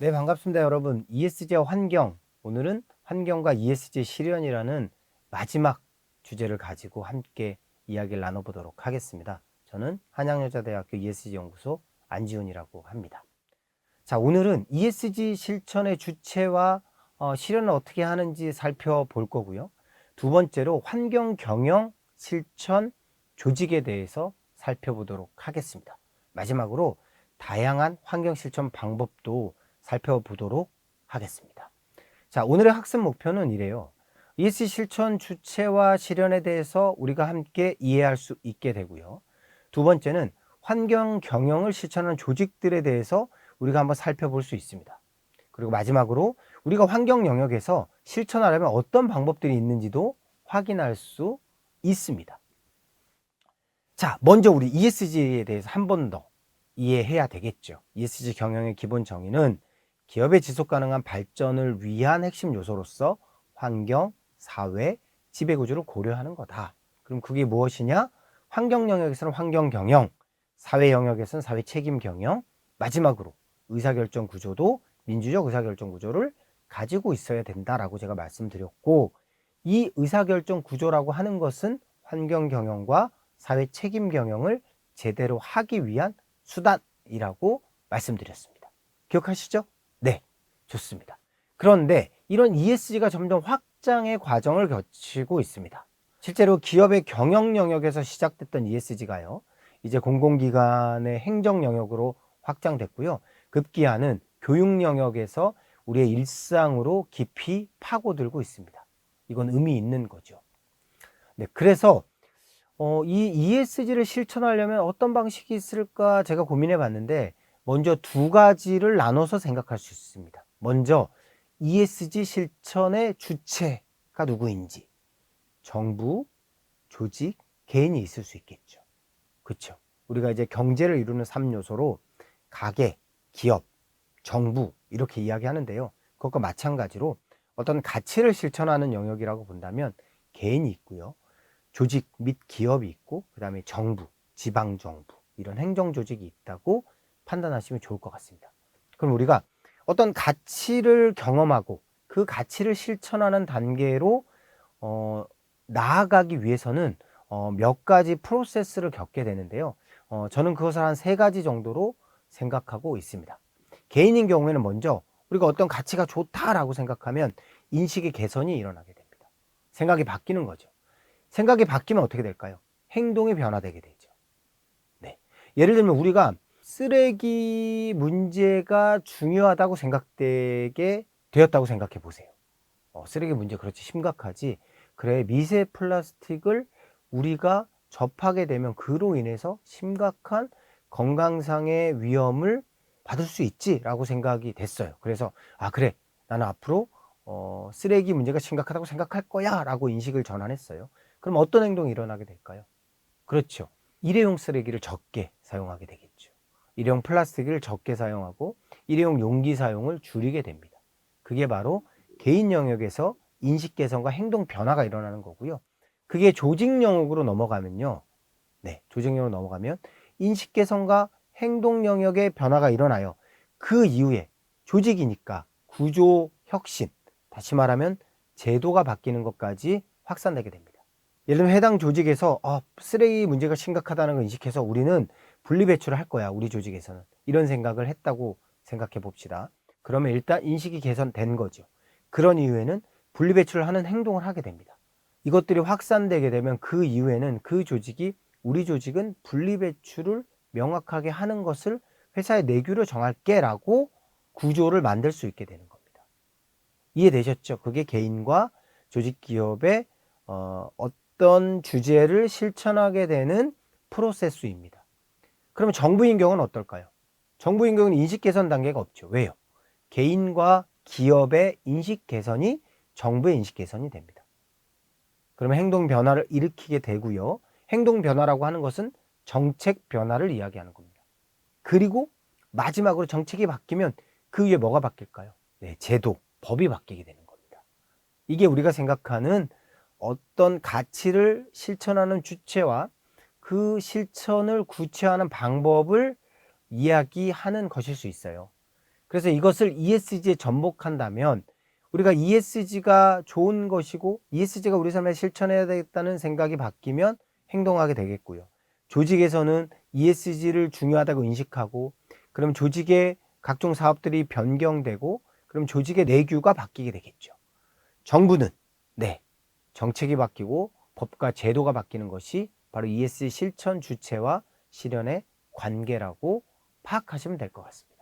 네, 반갑습니다, 여러분. ESG와 환경. 오늘은 환경과 ESG 실현이라는 마지막 주제를 가지고 함께 이야기를 나눠보도록 하겠습니다. 저는 한양여자대학교 ESG 연구소 안지훈이라고 합니다. 자, 오늘은 ESG 실천의 주체와 실현을 어떻게 하는지 살펴볼 거고요. 두 번째로 환경 경영 실천 조직에 대해서 살펴보도록 하겠습니다. 마지막으로 다양한 환경 실천 방법도 살펴보도록 하겠습니다. 자, 오늘의 학습 목표는 이래요. ESG 실천 주체와 실현에 대해서 우리가 함께 이해할 수 있게 되고요. 두 번째는 환경 경영을 실천하는 조직들에 대해서 우리가 한번 살펴볼 수 있습니다. 그리고 마지막으로 우리가 환경 영역에서 실천하려면 어떤 방법들이 있는지도 확인할 수 있습니다. 자, 먼저 우리 ESG에 대해서 한 번 더 이해해야 되겠죠. ESG 경영의 기본 정의는 기업의 지속 가능한 발전을 위한 핵심 요소로서 환경, 사회, 지배구조를 고려하는 거다. 그럼 그게 무엇이냐? 환경 영역에서는 환경 경영, 사회 영역에서는 사회 책임 경영, 마지막으로 의사결정 구조도 민주적 의사결정 구조를 가지고 있어야 된다라고 제가 말씀드렸고, 이 의사결정 구조라고 하는 것은 환경 경영과 사회 책임 경영을 제대로 하기 위한 수단이라고 말씀드렸습니다. 기억하시죠? 네, 좋습니다. 그런데 이런 ESG가 점점 확장의 과정을 거치고 있습니다. 실제로 기업의 경영 영역에서 시작됐던 ESG가요, 이제 공공기관의 행정 영역으로 확장됐고요. 급기야는 교육 영역에서 우리의 일상으로 깊이 파고들고 있습니다. 이건 의미 있는 거죠. 네, 그래서 이 ESG를 실천하려면 어떤 방식이 있을까 제가 고민해 봤는데, 먼저 두 가지를 나눠서 생각할 수 있습니다. 먼저 ESG 실천의 주체가 누구인지, 정부, 조직, 개인이 있을 수 있겠죠. 그렇죠? 우리가 이제 경제를 이루는 3요소로 가계, 기업, 정부 이렇게 이야기하는데요. 그것과 마찬가지로 어떤 가치를 실천하는 영역이라고 본다면 개인이 있고요. 조직 및 기업이 있고, 그 다음에 정부, 지방정부 이런 행정조직이 있다고 판단하시면 좋을 것 같습니다. 그럼 우리가 어떤 가치를 경험하고 그 가치를 실천하는 단계로 나아가기 위해서는 몇 가지 프로세스를 겪게 되는데요. 저는 그것을 한 3가지 정도로 생각하고 있습니다. 개인인 경우에는 먼저 우리가 어떤 가치가 좋다라고 생각하면 인식의 개선이 일어나게 됩니다. 생각이 바뀌는 거죠. 생각이 바뀌면 어떻게 될까요? 행동이 변화되게 되죠. 네. 예를 들면 우리가 쓰레기 문제가 중요하다고 생각되게 되었다고 생각해 보세요. 쓰레기 문제 그렇지 심각하지. 그래, 미세 플라스틱을 우리가 접하게 되면 그로 인해서 심각한 건강상의 위험을 받을 수 있지라고 생각이 됐어요. 그래서 그래, 나는 앞으로 쓰레기 문제가 심각하다고 생각할 거야 라고 인식을 전환했어요. 그럼 어떤 행동이 일어나게 될까요? 그렇죠. 일회용 쓰레기를 적게 사용하게 되겠죠. 일회용 플라스틱을 적게 사용하고 일회용 용기 사용을 줄이게 됩니다. 그게 바로 개인 영역에서 인식 개선과 행동 변화가 일어나는 거고요. 그게 조직 영역으로 넘어가면요. 네, 조직 영역으로 넘어가면 인식 개선과 행동 영역의 변화가 일어나요. 그 이후에 조직이니까 구조 혁신, 다시 말하면 제도가 바뀌는 것까지 확산되게 됩니다. 예를 들면 해당 조직에서 쓰레기 문제가 심각하다는 걸 인식해서 우리는 분리배출을 할 거야, 우리 조직에서는. 이런 생각을 했다고 생각해 봅시다. 그러면 일단 인식이 개선된 거죠. 그런 이후에는 분리배출을 하는 행동을 하게 됩니다. 이것들이 확산되게 되면 그 이후에는 그 조직이, 우리 조직은 분리배출을 명확하게 하는 것을 회사의 내규로 정할게 라고 구조를 만들 수 있게 되는 겁니다. 이해되셨죠? 그게 개인과 조직 기업의 어떤 주제를 실천하게 되는 프로세스입니다. 그러면 정부인 경우는 어떨까요? 정부인 경우는 인식 개선 단계가 없죠. 왜요? 개인과 기업의 인식 개선이 정부의 인식 개선이 됩니다. 그러면 행동 변화를 일으키게 되고요. 행동 변화라고 하는 것은 정책 변화를 이야기하는 겁니다. 그리고 마지막으로 정책이 바뀌면 그 위에 뭐가 바뀔까요? 네, 제도, 법이 바뀌게 되는 겁니다. 이게 우리가 생각하는 어떤 가치를 실천하는 주체와 그 실천을 구체화하는 방법을 이야기하는 것일 수 있어요. 그래서 이것을 ESG에 접목한다면 우리가 ESG가 좋은 것이고 ESG가 우리 삶에 실천해야 되겠다는 생각이 바뀌면 행동하게 되겠고요. 조직에서는 ESG를 중요하다고 인식하고 그럼 조직의 각종 사업들이 변경되고 그럼 조직의 내규가 바뀌게 되겠죠. 정부는 정책이 바뀌고 법과 제도가 바뀌는 것이 바로 ESG 실천 주체와 실현의 관계라고 파악하시면 될 것 같습니다.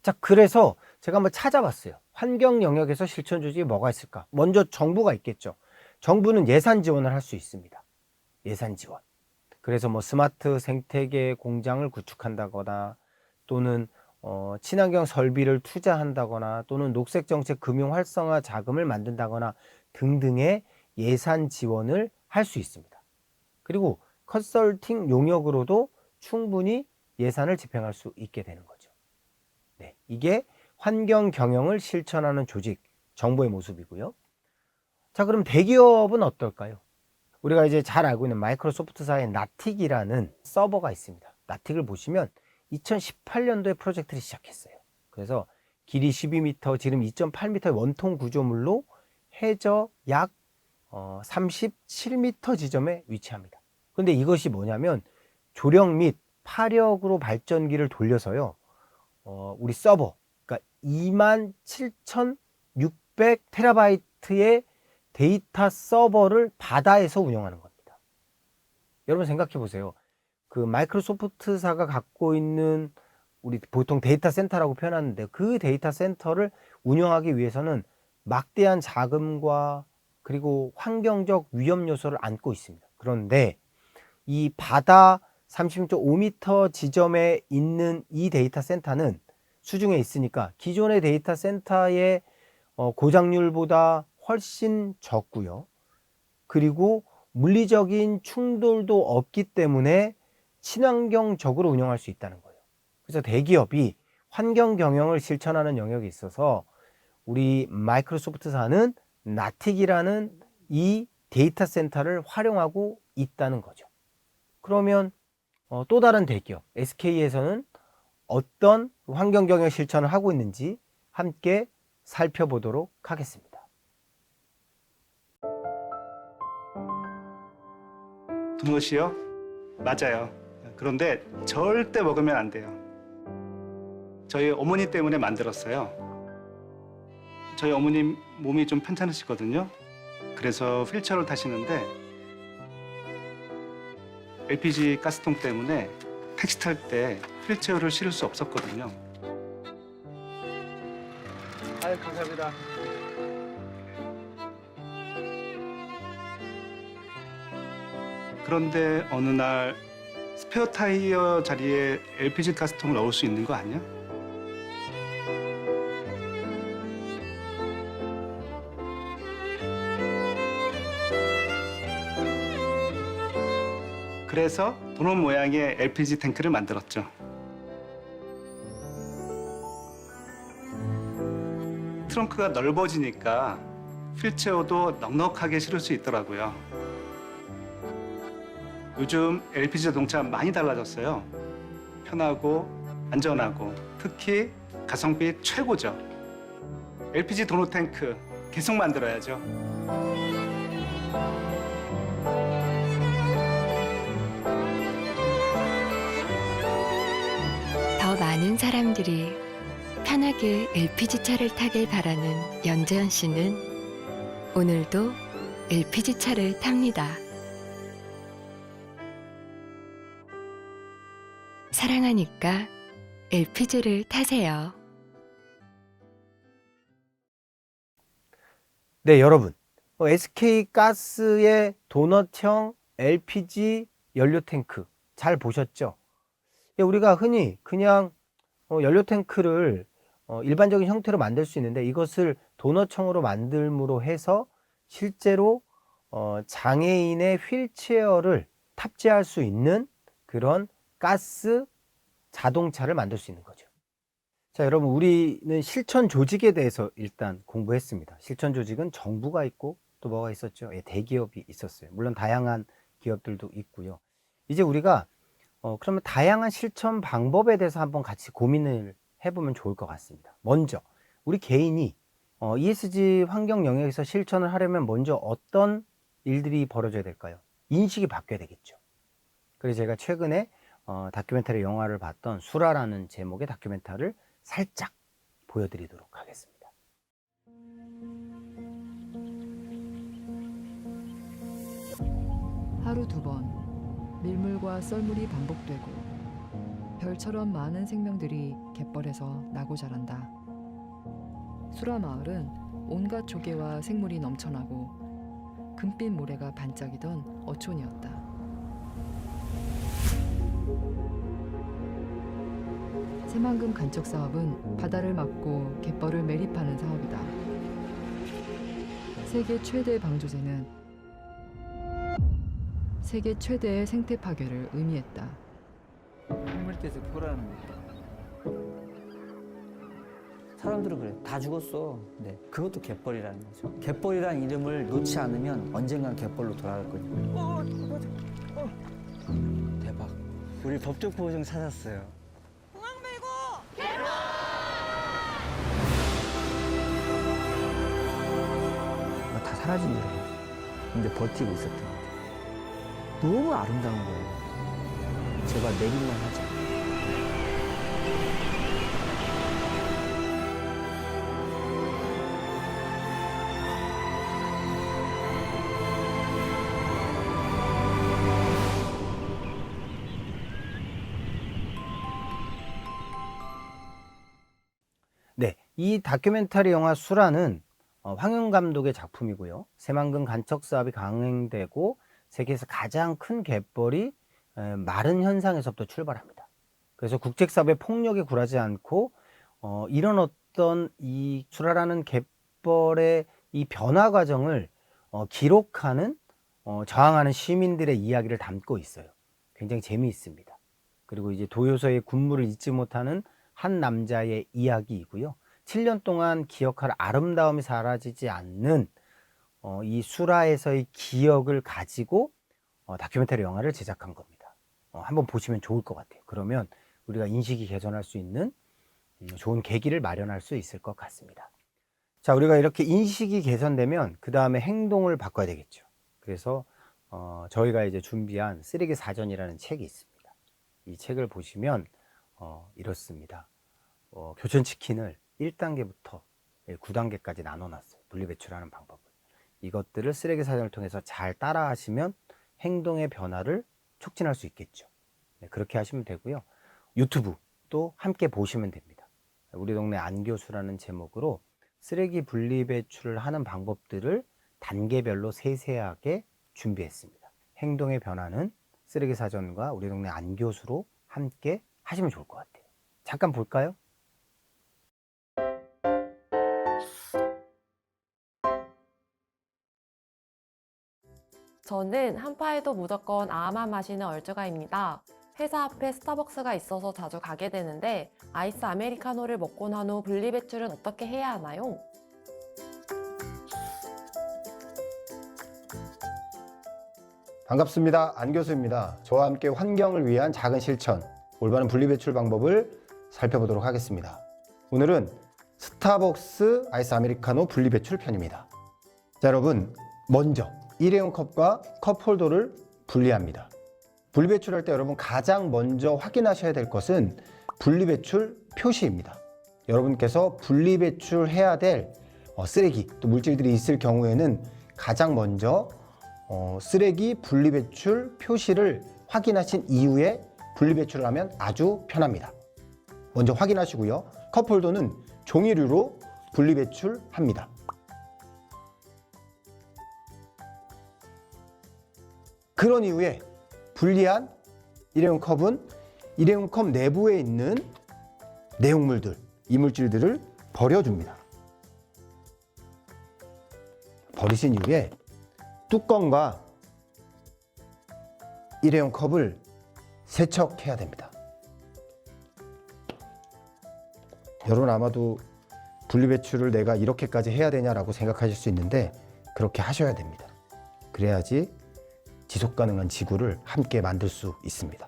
자, 그래서 제가 한번 찾아봤어요. 환경 영역에서 실천 조직이 뭐가 있을까? 먼저 정부가 있겠죠. 정부는 예산 지원을 할 수 있습니다. 예산 지원. 그래서 뭐 스마트 생태계 공장을 구축한다거나 또는 친환경 설비를 투자한다거나 또는 녹색 정책 금융 활성화 자금을 만든다거나 등등의 예산 지원을 할 수 있습니다. 그리고 컨설팅 용역으로도 충분히 예산을 집행할 수 있게 되는 거죠. 이게 환경 경영을 실천하는 조직, 정부의 모습이고요. 자, 그럼 대기업은 어떨까요? 우리가 이제 잘 알고 있는 마이크로소프트사의 나틱이라는 서버가 있습니다. 나틱을 보시면 2018년도에 프로젝트를 시작했어요. 그래서 길이 12m, 지름 2.8m의 원통 구조물로 해저 약 37m 지점에 위치합니다. 근데 이것이 뭐냐면 조력 및 파력으로 발전기를 돌려서요. 우리 서버, 그러니까 27,600 테라바이트의 데이터 서버를 바다에서 운영하는 겁니다. 여러분 생각해 보세요. 그 마이크로소프트사가 갖고 있는 우리 보통 데이터 센터라고 표현하는데 그 데이터 센터를 운영하기 위해서는 막대한 자금과 그리고 환경적 위험 요소를 안고 있습니다. 그런데 이 바다 36.5m 지점에 있는 이 데이터 센터는 수중에 있으니까 기존의 데이터 센터의 고장률보다 훨씬 적고요. 그리고 물리적인 충돌도 없기 때문에 친환경적으로 운영할 수 있다는 거예요. 그래서 대기업이 환경 경영을 실천하는 영역에 있어서 우리 마이크로소프트사는 나틱이라는 이 데이터 센터를 활용하고 있다는 거죠. 그러면 또 다른 대기업 SK에서는 어떤 환경 경영 실천을 하고 있는지 함께 살펴보도록 하겠습니다. 도넛이요? 맞아요. 그런데 절대 먹으면 안 돼요. 저희 어머니 때문에 만들었어요. 저희 어머님 몸이 좀 편찮으시거든요. 그래서 휠체어를 타시는데 LPG 가스통 때문에 택시 탈 때 휠체어를 실을 수 없었거든요. 아유, 감사합니다. 그런데 어느 날 스페어 타이어 자리에 LPG 가스통을 넣을 수 있는 거 아니야? 그래서 도넛 모양의 LPG 탱크를 만들었죠. 트렁크가 넓어지니까 휠체어도 넉넉하게 실을 수 있더라고요. 요즘 LPG 자동차 많이 달라졌어요. 편하고 안전하고 특히 가성비 최고죠. LPG 도넛 탱크 계속 만들어야죠. 더 많은 사람들이 편하게 LPG 차를 타길 바라는 연재현 씨는 오늘도 LPG 차를 탑니다. 사랑하니까 LPG를 타세요. 네, 여러분. SK가스의 도넛형 LPG 연료 탱크 잘 보셨죠? 우리가 흔히 그냥 연료 탱크를 일반적인 형태로 만들 수 있는데 이것을 도넛형으로 만들므로 해서 실제로 장애인의 휠체어를 탑재할 수 있는 그런 가스 자동차를 만들 수 있는 거죠. 자, 여러분, 우리는 실천 조직에 대해서 일단 공부했습니다. 실천 조직은 정부가 있고 또 뭐가 있었죠? 대기업이 있었어요. 물론 다양한 기업들도 있고요. 이제 우리가 그러면 다양한 실천 방법에 대해서 한번 같이 고민을 해보면 좋을 것 같습니다. 먼저 우리 개인이 ESG 환경 영역에서 실천을 하려면 먼저 어떤 일들이 벌어져야 될까요? 인식이 바뀌어야 되겠죠. 그래서 제가 최근에 다큐멘터리 영화를 봤던 수라라는 제목의 다큐멘터리를 살짝 보여드리도록 하겠습니다. 하루 2번 밀물과 썰물이 반복되고 별처럼 많은 생명들이 갯벌에서 나고 자란다. 수라 마을은 온갖 조개와 생물이 넘쳐나고 금빛 모래가 반짝이던 어촌이었다. 새만금 간척 사업은 바다를 막고 갯벌을 매립하는 사업이다. 세계 최대 방조제는 세계 최대의 생태 파괴를 의미했다. 한물대에서 보라는 거야. 사람들은 그래. 다 죽었어. 네. 그것도 갯벌이라는 거죠. 갯벌이라는 이름을 놓지 않으면 언젠간 갯벌로 돌아갈 거니까. 대박. 우리 법적 보호종 찾았어요. 다 사라진 줄 알았어. 근데 버티고 있었던 것 같아요. 너무 아름다운 거예요. 제발 내릴만 하자. 네, 이 다큐멘터리 영화 수라는 황윤 감독의 작품이고요. 새만금 간척 사업이 강행되고 세계에서 가장 큰 갯벌이 마른 현상에서부터 출발합니다. 그래서 국제사업의 폭력에 굴하지 않고 이런 어떤 이 수라라는 갯벌의 이 변화 과정을 기록하는 저항하는 시민들의 이야기를 담고 있어요. 굉장히 재미있습니다. 그리고 이제 도요서의 군무를 잊지 못하는 한 남자의 이야기이고요. 7년 동안 기억할 아름다움이 사라지지 않는 이 수라에서의 기억을 가지고 다큐멘터리 영화를 제작한 겁니다. 한번 보시면 좋을 것 같아요. 그러면 우리가 인식이 개선할 수 있는 좋은 계기를 마련할 수 있을 것 같습니다. 자, 우리가 이렇게 인식이 개선되면 그 다음에 행동을 바꿔야 되겠죠. 그래서 저희가 이제 준비한 쓰레기 사전이라는 책이 있습니다. 이 책을 보시면 이렇습니다. 교촌치킨을 1단계부터 9단계까지 나눠놨어요. 분리배출하는 방법을. 이것들을 쓰레기 사전을 통해서 잘 따라 하시면 행동의 변화를 촉진할 수 있겠죠. 네, 그렇게 하시면 되고요. 유튜브도 함께 보시면 됩니다. 우리 동네 안교수라는 제목으로 쓰레기 분리배출을 하는 방법들을 단계별로 세세하게 준비했습니다. 행동의 변화는 쓰레기 사전과 우리 동네 안교수로 함께 하시면 좋을 것 같아요. 잠깐 볼까요? 저는 한파에도 무조건 아만 마시는 얼주가입니다. 회사 앞에 스타벅스가 있어서 자주 가게 되는데 아이스 아메리카노를 먹고 난 후 분리배출은 어떻게 해야 하나요? 반갑습니다. 안교수입니다. 저와 함께 환경을 위한 작은 실천, 올바른 분리배출 방법을 살펴보도록 하겠습니다. 오늘은 스타벅스 아이스 아메리카노 분리배출 편입니다. 자, 여러분, 먼저 일회용 컵과 컵 홀더를 분리합니다. 분리배출할 때 여러분 가장 먼저 확인하셔야 될 것은 분리배출 표시입니다. 여러분께서 분리배출해야 될 쓰레기, 또 물질들이 있을 경우에는 가장 먼저 쓰레기 분리배출 표시를 확인하신 이후에 분리배출을 하면 아주 편합니다. 먼저 확인하시고요. 컵홀더는 종이류로 분리배출합니다. 그런 이후에 분리한 일회용 컵은 일회용 컵 내부에 있는 내용물들, 이물질들을 버려줍니다. 버리신 이후에 뚜껑과 일회용 컵을 세척해야 됩니다. 여러분 아마도 분리배출을 내가 이렇게까지 해야 되냐라고 생각하실 수 있는데 그렇게 하셔야 됩니다. 그래야지 지속가능한 지구를 함께 만들 수 있습니다.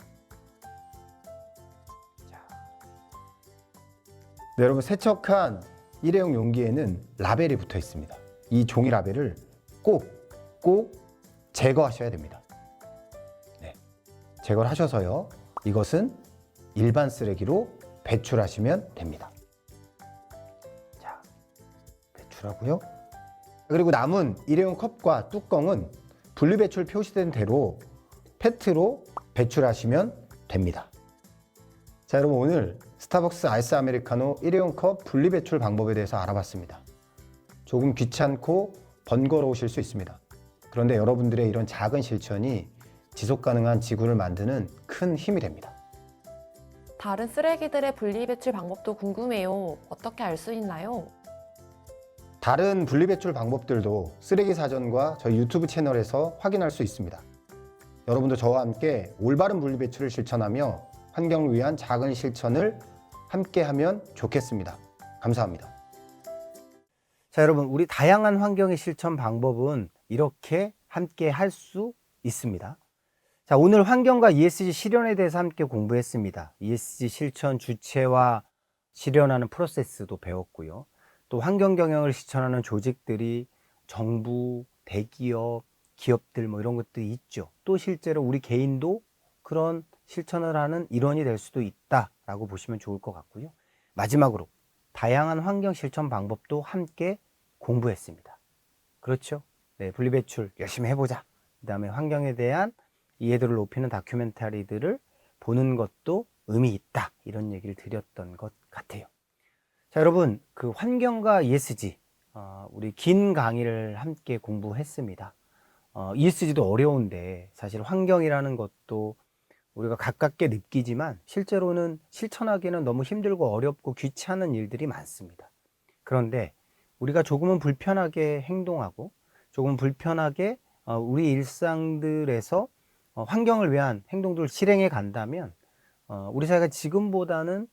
자, 네, 여러분 세척한 일회용 용기에는 라벨이 붙어 있습니다. 이 종이 라벨을 꼭 제거하셔야 됩니다. 네, 제거를 하셔서요. 이것은 일반 쓰레기로 배출하시면 됩니다. 자, 배출하고요. 그리고 남은 일회용 컵과 뚜껑은 분리배출 표시된 대로 페트로 배출하시면 됩니다. 자, 여러분 오늘 스타벅스 아이스 아메리카노 일회용 컵 분리배출 방법에 대해서 알아봤습니다. 조금 귀찮고 번거로우실 수 있습니다. 그런데 여러분들의 이런 작은 실천이 지속가능한 지구를 만드는 큰 힘이 됩니다. 다른 쓰레기들의 분리배출 방법도 궁금해요. 어떻게 알 수 있나요? 다른 분리배출 방법들도 쓰레기 사전과 저희 유튜브 채널에서 확인할 수 있습니다. 여러분도 저와 함께 올바른 분리배출을 실천하며 환경을 위한 작은 실천을 함께 하면 좋겠습니다. 감사합니다. 자, 여러분, 우리 다양한 환경의 실천 방법은 이렇게 함께 할 수 있습니다. 자, 오늘 환경과 ESG 실현에 대해서 함께 공부했습니다. ESG 실천 주체와 실현하는 프로세스도 배웠고요. 또 환경 경영을 실천하는 조직들이 정부, 대기업, 기업들 뭐 이런 것들이 있죠. 또 실제로 우리 개인도 그런 실천을 하는 일원이 될 수도 있다라고 보시면 좋을 것 같고요. 마지막으로 다양한 환경 실천 방법도 함께 공부했습니다. 그렇죠? 네, 분리배출 열심히 해보자. 그다음에 환경에 대한 이해도를 높이는 다큐멘터리들을 보는 것도 의미 있다. 이런 얘기를 드렸던 것 같아요. 자, 여러분, 그 환경과 ESG, 우리 긴 강의를 함께 공부했습니다. ESG도 어려운데 사실 환경이라는 것도 우리가 가깝게 느끼지만 실제로는 실천하기는 너무 힘들고 어렵고 귀찮은 일들이 많습니다. 그런데 우리가 조금은 불편하게 행동하고 조금 불편하게 우리 일상들에서 환경을 위한 행동들을 실행해 간다면 우리 사회가 지금보다는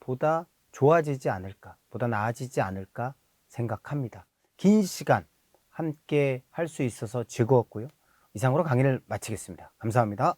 보다 좋아지지 않을까, 보다 나아지지 않을까 생각합니다. 긴 시간 함께 할 수 있어서 즐거웠고요. 이상으로 강의를 마치겠습니다. 감사합니다.